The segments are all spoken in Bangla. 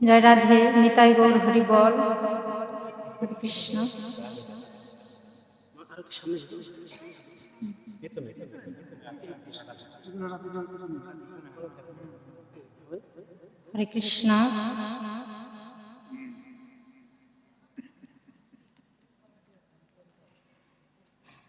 জয় রাধে, নিতাই গৌর হরি বল। হরে কৃষ্ণ। হরে কৃষ্ণ।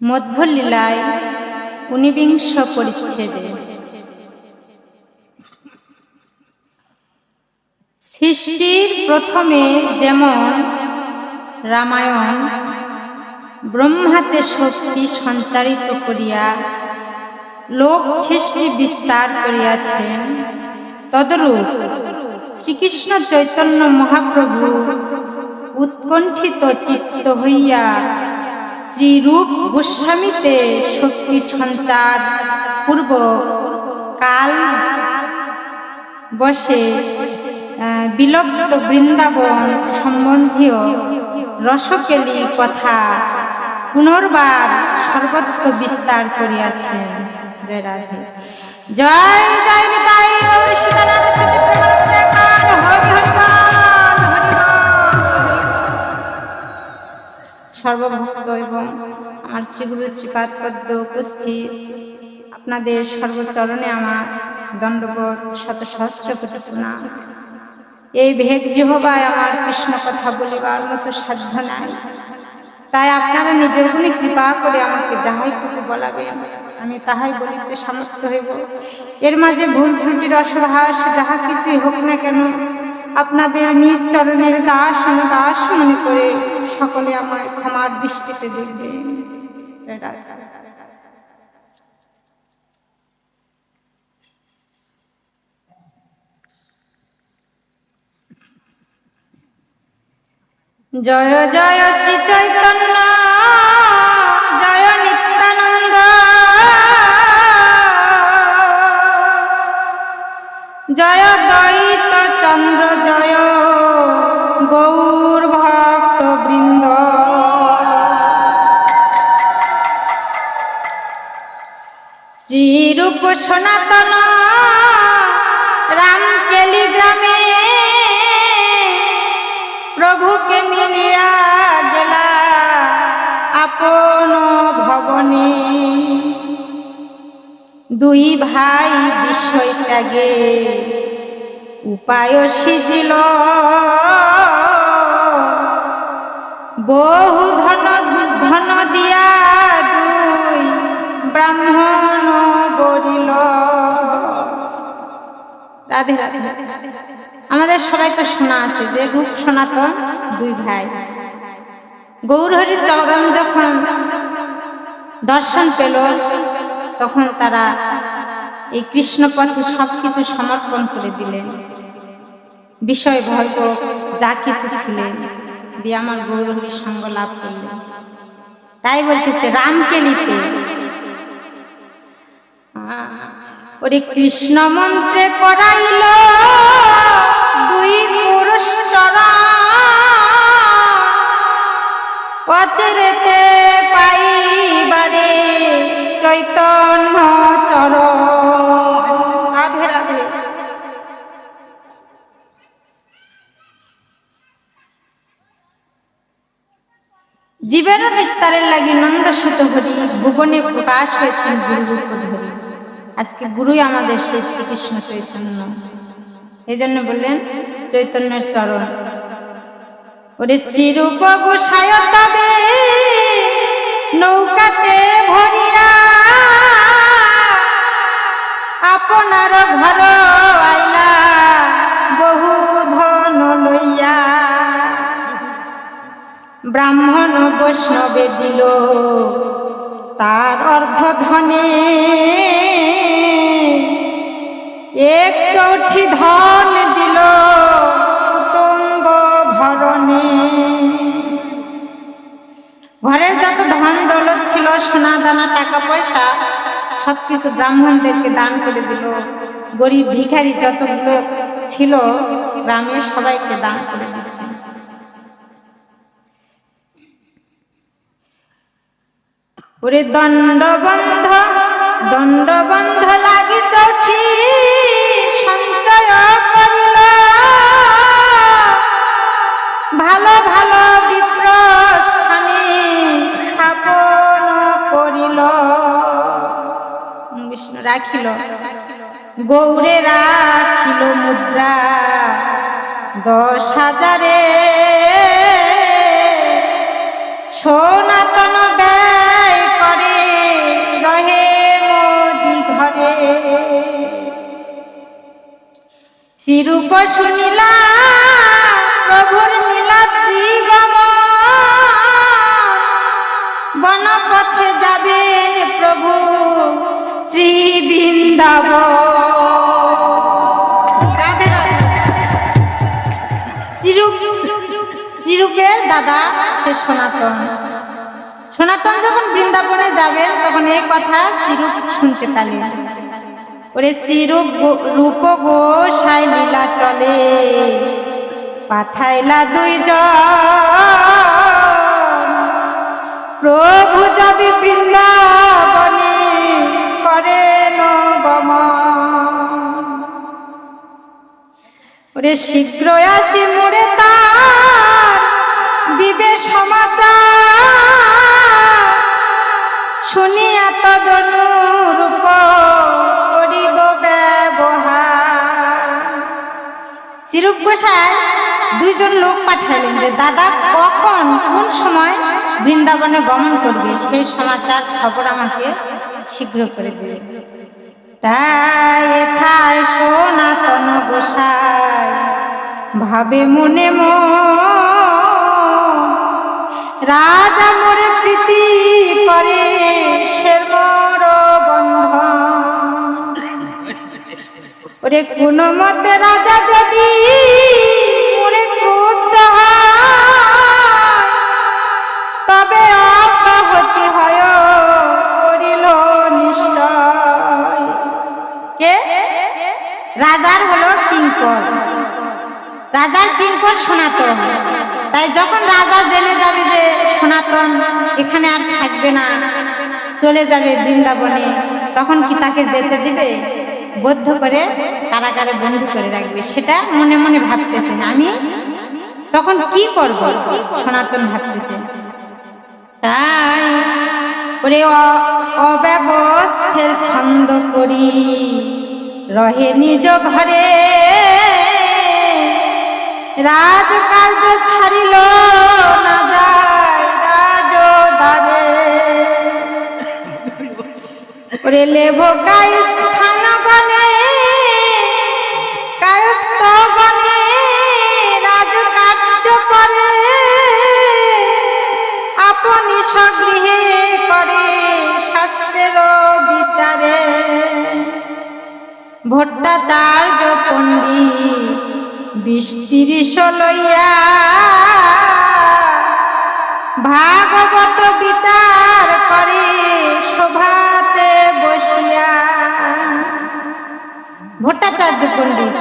মধ্যলীলায় 19 পরিচ্ছেদে সৃষ্টির প্রথমে যেমন রামায়ণ ব্রহ্মাতে শক্তি সঞ্চারিত করিয়া লোক সৃষ্টি বিস্তার করিয়াছেন, তদরূপ শ্রীকৃষ্ণ চৈতন্য মহাপ্রভু উৎকণ্ঠিত চিত্ত হইয়া শ্রীরূপ গোস্বামীতে শক্তি সঞ্চার পূর্ব কাল বসে বিলুপ্ত বৃন্দাবন সম্বন্ধীয় রসকেলি কথা পুনর্বার সর্বত্র বিস্তার করিয়াছেন। জয় রাধে। জয় জয় নিতাই গৌর সীতানাথ সর্বভক্ত এবং আমার শ্রীগুরু শ্রীপাদ পদ্ম উপস্থিত আপনাদের সর্বচরণে আমার দণ্ডবোধ, শত সহস্র কোটি প্রণাম। এই ভেগ জিহ্বায় আমার কৃষ্ণ কথা বলিবার মতো সাধ্য নাই, তাই আপনারা নিজের গুণে কৃপা করে আমাকে যাহাই কিছু বলাবেন আমি তাহাই বলিতে সামর্থ্য হইব। এর মাঝে ভুল ত্রুটির অসভাস যাহা কিছুই হোক না কেন, আপনাদের নিজ চরণের দাস অনুদাস মনে করে সকলে আমায় ক্ষমার দৃষ্টিতে দেখবেন। জয় জয় শ্রী চৈতন্য জয় নিত্যানন্দ, জয় দ্বৈত চন্দ্র জয় গৌর ভক্ত বৃন্দ। শ্রীরূপ সনাতন রামকেলি গ্রামে প্রভুকে মিলিয়া গেলা আপন ভবনে, দুই ভাই বিষয় ত্যাগে উপায় সিজিল, বহু ধন ধন দিয়া দুই ব্রাহ্মণ বরিল। রাধে রাধে। আমাদের সবাই তো শোনা আছে যে রূপ সনাতন দুই ভাই। গৌরহরির চরণ যখন দর্শন পেল তখন তারা এই কৃষ্ণ পথে সবকিছু সমর্পণ করে দিলেন, বিষয় ভর্গ যা কিছু ছিলেন দিয়ে আমার গৌরহরির সঙ্গ লাভ করলেন। তাই বলতেছে রামকেলিতে ওরে কৃষ্ণ মন্ত্রে করাইল দুই পুরুষ অচেরেতে পাইবারে চৈতন্য চরণ। রাধে রাধে। জীবের বিস্তারের লাগি নন্দসুত হরি ভুবনে প্রকাশ হয়েছেন গুরুরূপ ধরি। আজকে গুরুই আমাদের সেই শ্রীকৃষ্ণ চৈতন্য। এই জন্য বললেন চৈতন্যের চরণ। ওরে শ্রীরূপ গোসায় তবে নৌকাতে ভরিয়া আপনার ঘর আইলা বহু ধন লইয়া, ব্রাহ্মণ বৈষ্ণবে দিল তার অর্ধ ধনে, এক চৌঠি ধন দিল কুটুম্ব ভরণে। ঘরের যত ধন দৌলত ছিল, সোনা দানা টাকা পয়সা সবকিছু ব্রাহ্মণদেরকে দান করে দিল। গরিব ভিখারি যতগুলো ছিল গ্রামে সবাইকে দান করে দিচ্ছে। ওরে দণ্ডবন্ধ লাগি চৌঠি সঞ্চয় করিল, রাখিল, গৌরে রাখিল মুদ্রা 10,000 সনাতন ব্যয় করে রহে মোদি ঘরে। শ্রীরূপ শুনিলা প্রভুর নীলাদ্রিগম, বনপথে যাবেন প্রভু শ্রী বৃন্দাবন। শ্রীরূপের দাদা সে সনাতন। সনাতন যখন বৃন্দাবনে যাবেন তখন এই কথা শ্রীরূপ শুনতে পেলেন। ওরে শ্রীরূপ রূপ গোসাই লীলা চলে, পাঠাইলা 2 জন, প্রভু যাবি বৃন্দাবনে করেন গমন। ওরে শীঘ্র আসি মোরে তার দিবে সমাচার, শুনিয়া তদনুরূপ করিব ব্যবহার। শ্রীরূপ গোসাই 2 জন লোক পাঠালেন যে দাদা কখন কোন সময় বৃন্দাবনে গমন করবে সেই সমাচার খবর আমাকে শীঘ্র করে দিবে। তাই এথায় সনাতন গোসাই ভাবে মনে রাজা মোরে প্রীতি করে সে মর বন্ধন। ওরে কোন মতে রাজা যদি মোরে ক্রুদ্ধ হয়, তবে অব্যাহতি হয় করিল নিশ্চয়। কে? রাজার হলো কিঙ্কর, রাজার কিঙ্কর সনাতন। তাই যখন রাজা জেনে যাবে যে সনাতন এখানে আর থাকবে না, চলে যাবে বৃন্দাবনে, তখন কি তাকে যেতে দিবে? বদ্ধ করে কারাগারে বন্দী করে রাখবে। সেটা মনে মনে ভাবতেছেন, আমি তখন কি করব সনাতন ভাবতেছেন। তাই ওরে অব্যবস্থের ছন্দ করি রহে নিজ ঘরে, রাজকার্য ছাড়িল না যায় রাজদ্বারে। ওরে লেভ কায়স্থান গণে কায়স্থ গণে রাজকার্য করে, আপনি স্বগৃহে করে শাস্ত্রের বিচারে। ভট্টাচার্য পণ্ডিত 20-30 লইয়া ভাগবত বিচার করে সভাতে বসিয়া। ভট্টাচার্য পণ্ডিত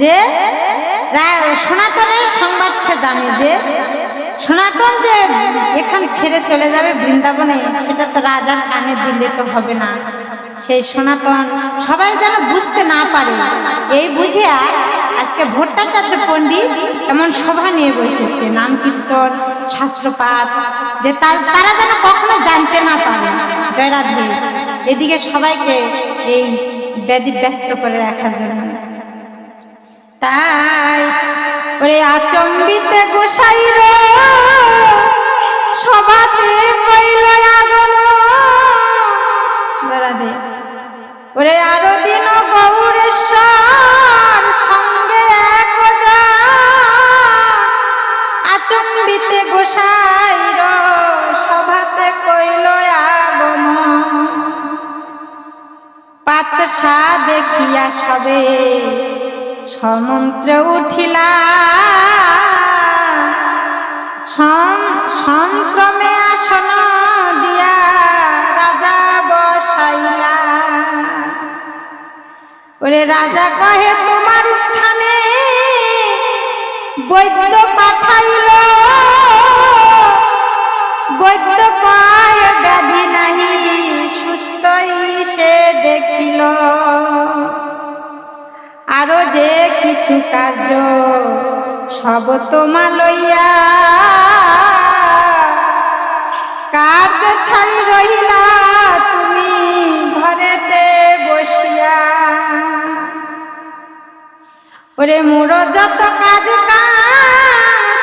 যে সনাতনের সংবাদ সে জানে যে সনাতন যে এখান ছেড়ে চলে যাবে বৃন্দাবনে, সেটা তো রাজার কানে দিলে তো হবে না। সেই সনাতন সবাই যেন বুঝতে না পারে, এই বুঝিয়া আজকে ভট্টাচার্য পণ্ডিত এমন সভা নিয়ে বসেছে, নাম কীর্তন শাস্ত্রপাঠ, যে তারা যেন কখনো জানতে না পারে। জয়রাধে। এদিকে সবাইকে এই ব্যাধি ব্যস্ত করে রাখার জন্য। তাই ওরে আচম্বিতে গোসাইর সভাতে কইল আগমন। জয়রাধে। ওরে আরো দিন গৌরেশ্বর সঙ্গে আচম্বিতে গোসাইর সভাতে কইল আগমন। পাতসা দেখিয়া সবে সমন্ত্রে উঠিলা, সংক্রমে আসন দিয়া রাজা বসাইলা। ওরে রাজা কহে তোমার স্থানে বৈদ্য পাঠাইল, বৈদ্য কয় ব্যাধি নাহি সুস্থই সে দেখিল। আরো যে কিছু কার্য সব তোমা লইয়া, কার্য ছাড়ি রহিলা তুমি ঘরেতে বসিয়া। ওরে মোর যত কাজ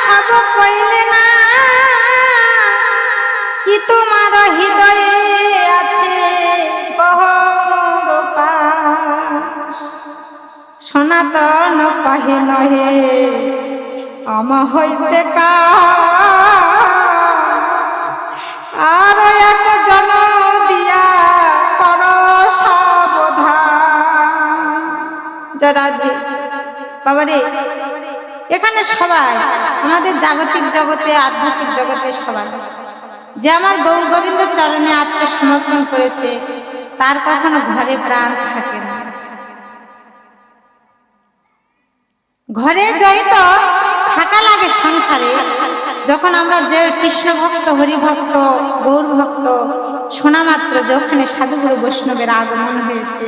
সব কইলে না, কি তোমার হৃদয়ে আছে বড় পাশ। সনাতন কহে নহে আমা হইতে কা, আর এক জন দিয়া কর সাবধান। জয় রাধে। বাবারে, এখানে সবাই আমাদের জাগতিক জগতে আধ্যাত্মিক জগতে সবাই যে আমার গৌর গোবিন্দ চরণে আত্মসমর্পণ করেছে তার কখনো ঘরে প্রাণ থাকে না। ঘরে যত থাকা লাগে সংসারে, যখন আমরা যে কৃষ্ণ ভক্ত, হরিভক্ত, গৌর ভক্ত শোনা মাত্র যে ওখানে সাধুগুরু বৈষ্ণবের আগমন হয়েছে,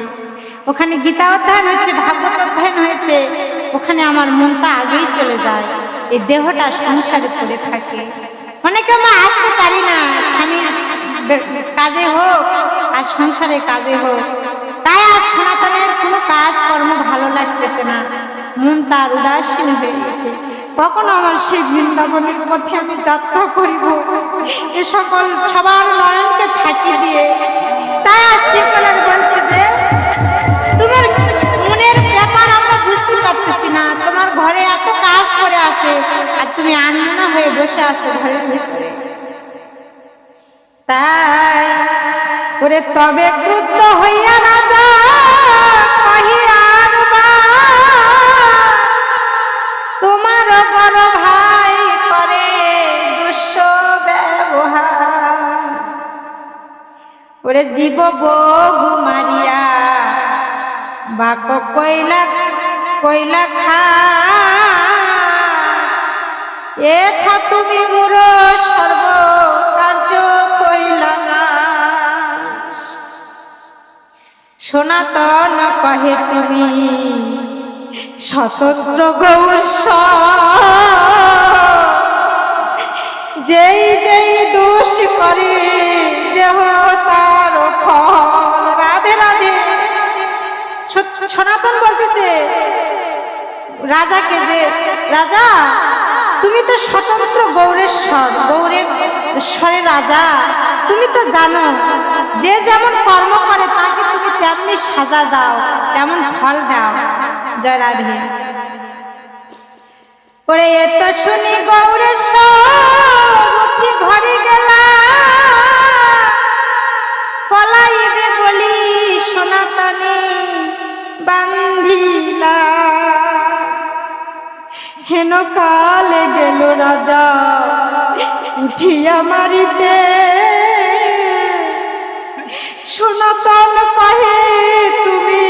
ওখানে গীতা অধ্যয়ন হয়েছে, ভাগবত অধ্যয়ন হয়েছে, ওখানে আমার মনটা আগেই চলে যায়। এই দেহটা সংসারে পড়ে থাকে। অনেকে আমরা আসতে পারি না, স্বামীর কাজে হোক আর সংসারে কাজে হোক, তাই আর সনাতনের কোনো কাজ কর্ম ভালো লাগতেছে না, মন তার উদাসীন হয়ে গেছে। কখনো আমার সেই বৃন্দাবনের পথে আমি যাত্রা করিব, এ সকল সবার নয়নকে ফাঁকি দিয়ে। তাই আজকে বলছে যে তোমার মনের ব্যাপার আমরা বুঝতে পারতেছি না, তোমার ঘরে এত কাজ করে আছে আর তুমি আনমনা হয়ে বসে আছো ঘরের ভিতরে। তাই ওরে তবে ক্রুদ্ধ হইয়া রাজা কহিয়ার তোমার বড় ভাই করে দুষ্ট ব্যবহার। ওরে জীব বহু মারিয়া বাক কইলা কইলা খাস, এথা তুমি মোর সর্ব কার্য কইলা নাশ। সনাতন কহে তুমি স্বতন্ত্র গৌর, যেই যেই দোষ করে দেহ তার ফল। রাধে রাধে। সনাতন বলতেছে রাজাকে যে রাজা তুমি তো স্বতন্ত্র গৌরেশ্বর, গৌরের স্বরে রাজা, তুমি তো জানো যে যেমন কর্ম করে তাকে তুমি তেমনি সাজা দাও, তেমন ফল দাও। জয় রাধে। ওরে এত শুনি গৌরেশ্বর উঠি ঘরে গেলা, পলাইবে বলি সনাতনী বান্ধিলা। হেন কালে গেল রাজা উঠিয়া মারিতে, সনাতন কহে তুমি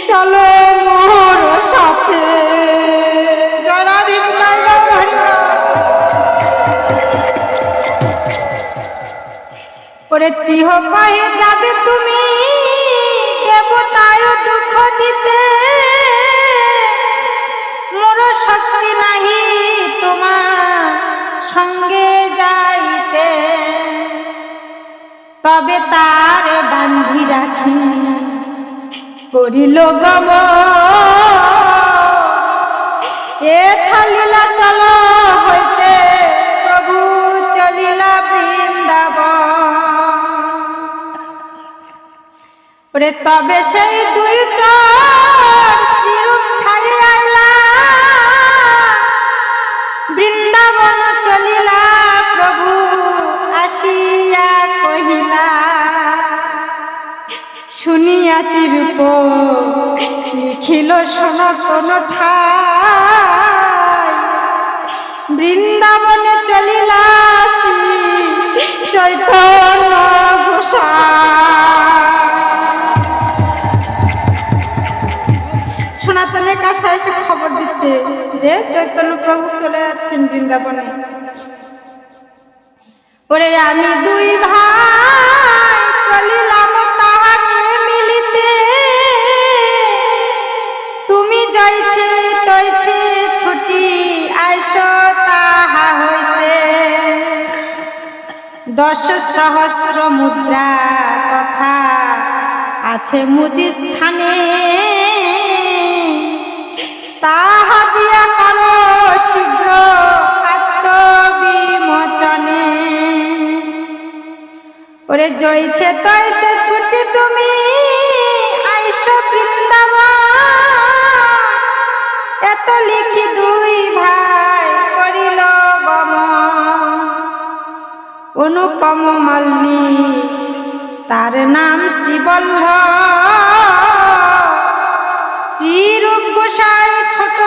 চলো মোর সাথে। ওরে তিহ কহে যাবে তুমি দেবতায় দুঃখ দিতে, মোর শক্তি নাহি তোমার সঙ্গে যাইতে। তবে তারে বান্ধি রাখি করিল গম, এ থালিলা চল হইতে প্রভু চলিলা বৃন্দাবন। ওরে তবে সেই দুই চর শ্রীরূপ খালি আইলা, বৃন্দাবন চলিলা প্রভু আসিয়া কহিলা, শুনিয়াছি রূপ লিখিল সনাতন ঠাই, বৃন্দাবনে চলিলা শ্রী চৈতন্য গোসাই। সনাতনের কাছে এসে খবর দিচ্ছে যে চৈতন্য প্রভু চলে যাচ্ছেন বৃন্দাবনে। ওরে আমি দুই ভাই চলিলাম তাহাকে মিলিতে, তুমি যাইছে তৈছে ছুটি আইস তাহা হইতে। 10 সহস্র মুদ্রা কথা আছে মুদি স্থানে, তাহা দিয়া করো শীঘ্র আত্মবিমোচনে। ওরে জয়ছে তৈছে ছুটি তুমি আইসো বৃন্দাবন। এত লিখি দুই ভাই করিল গমন। অনুপম মল্লিক তার নাম শ্রীবল্লভ। শ্রীরূপ গোসাই ছোট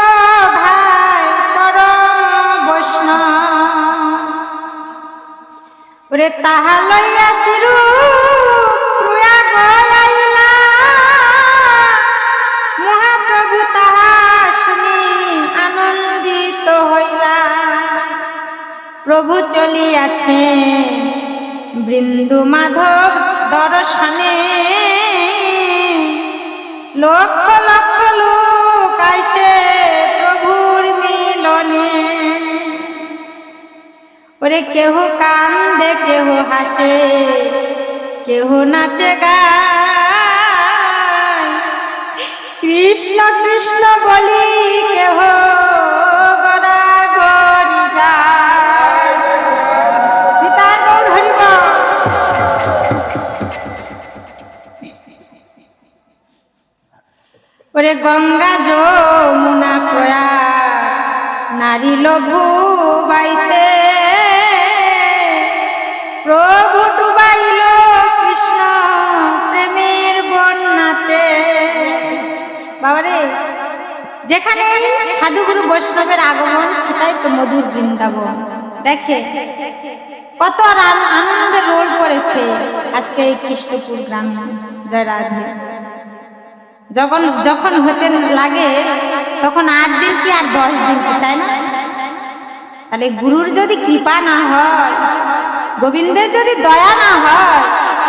ভাই পরম বৈষ্ণব। ওরে তাহা লইয়া শ্রীরূপ আইলা। মহাপ্রভু তাহা শুনি আনন্দিত হইলা। প্রভু চলিয়াছে বৃন্দু মাধব দর্শনে। লক্ষ লক্ষ লোক আইসে প্রভুর মিলনে। ওরে কেহ কান্দে কেহ হাসে কেহ নাচে গায়। কৃষ্ণ কৃষ্ণ বলি কেহ গড়াগড়ি যায়। পিতা গৌর হরি বল। ওরে গঙ্গা যমুনা প্রয়াগ নারী লঘু বাইতে। প্রভু ডুবাইল কৃষ্ণ প্রেমের বন্যাতে। বাবারে যেখানে সাধুগুরু বৈষ্ণবের আগমন সেটাই তো মধুর বৃন্দাবন। দেখে কত আনন্দের রোল পড়েছে আজকে এই কৃষ্ণপুর গ্রামে। জয় রাধে। যখন হতে লাগে তখন 8 দিন কি আর 10 দিন কি, তাই না? তাহলে গুরুর যদি কৃপা না হয়, গোবিন্দের যদি দয়া না হয়,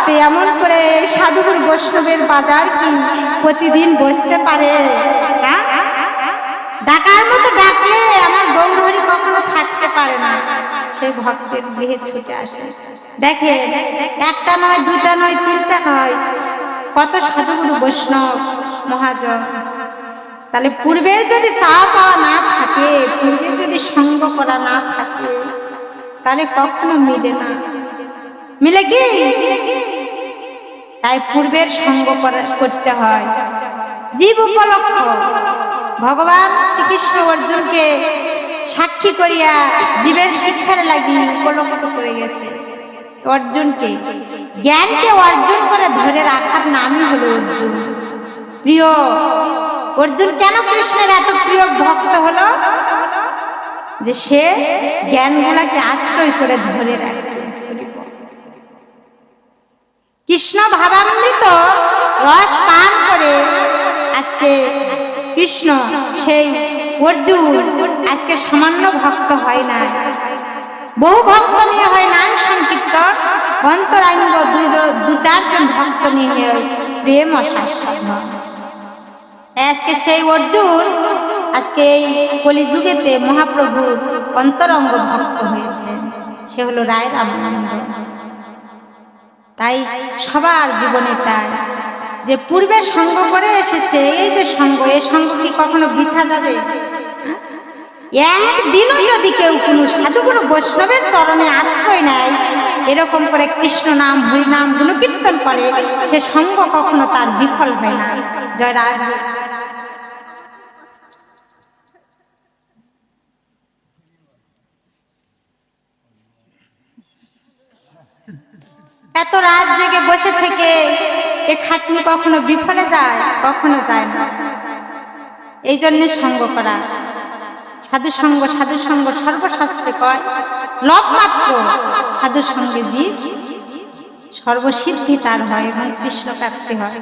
তো এমন করে সাধুগুরু বৈষ্ণবের বাজার কি প্রতিদিন বসতে পারে? ডাকার মতো ডাকলে আমার গৌরহরি কখনো থাকতে পারে না। সেই ভক্তের গৃহে ছুটে আসে। দেখে একটা নয়, দুটা নয়, তিনটা নয়, কত সাধুগুরু বৈষ্ণব মহাজন। তাহলে পূর্বের যদি চাওয়া পাওয়া না থাকে, পূর্বে যদি সঙ্গ করা না থাকে, তাহলে কখনো মিলে না। মিলে কি? তাই পূর্বের সঙ্গ করতে হয়। জীব উপলক্ষ ভগবান শ্রীকৃষ্ণ অর্জুনকে সাক্ষী করিয়া জীবের শিক্ষার লাগি উপলক্ষ করে গেছে। অর্জুনকে জ্ঞানকে অর্জন করে ধরে রাখার নামই হলো অর্জুন। প্রিয় অর্জুন কেন কৃষ্ণের এত প্রিয় ভক্ত হলো? যে সে জ্ঞানগুলাকে আশ্রয় করে ধরে রাখছে। কৃষ্ণ ভাবামৃত রস পান করে আজকে কৃষ্ণ সেই অর্জুন আজকে সামান্য ভক্ত হয় না, বহু ভক্ত নিয়ে হয় নাম সংকীর্তন, অন্তরাঙ্গ 2-4 জন ভক্ত নিয়ে হয় প্রেম ও শাশ্বত। আজকে সেই অর্জুন আজকে এই কলিযুগেতে মহাপ্রভুর অন্তরঙ্গ ভক্ত হয়েছে। সে হলো রায় রামানন্দ। তাই সবার জীবনে তাই যে পূর্বে সঙ্গ করে এসেছে, এই যে সঙ্গ, এই সঙ্গ কি কখনো বৃথা যাবে? একদিনও যদি কেউ কোনো সাধুগুরু বৈষ্ণবের চরণে আশ্রয় নেয়, এরকম করে কৃষ্ণ নাম হরি নাম গুণকীর্তন করে, সে সঙ্গ কখনো তার বিফল হয় না। জয় রাধে। এত রাত জেগে বসে থেকে এ খাটনি কখনো বিফলে যায়? কখনো যায় না। এই জন্য সঙ্গ করা, সাধু সঙ্গ সর্বশাস্ত্রে কয় লবমাত্র সাধু সঙ্গে জীব সর্বসিদ্ধি তার হয় এবং কৃষ্ণ প্রাপ্তি হয়।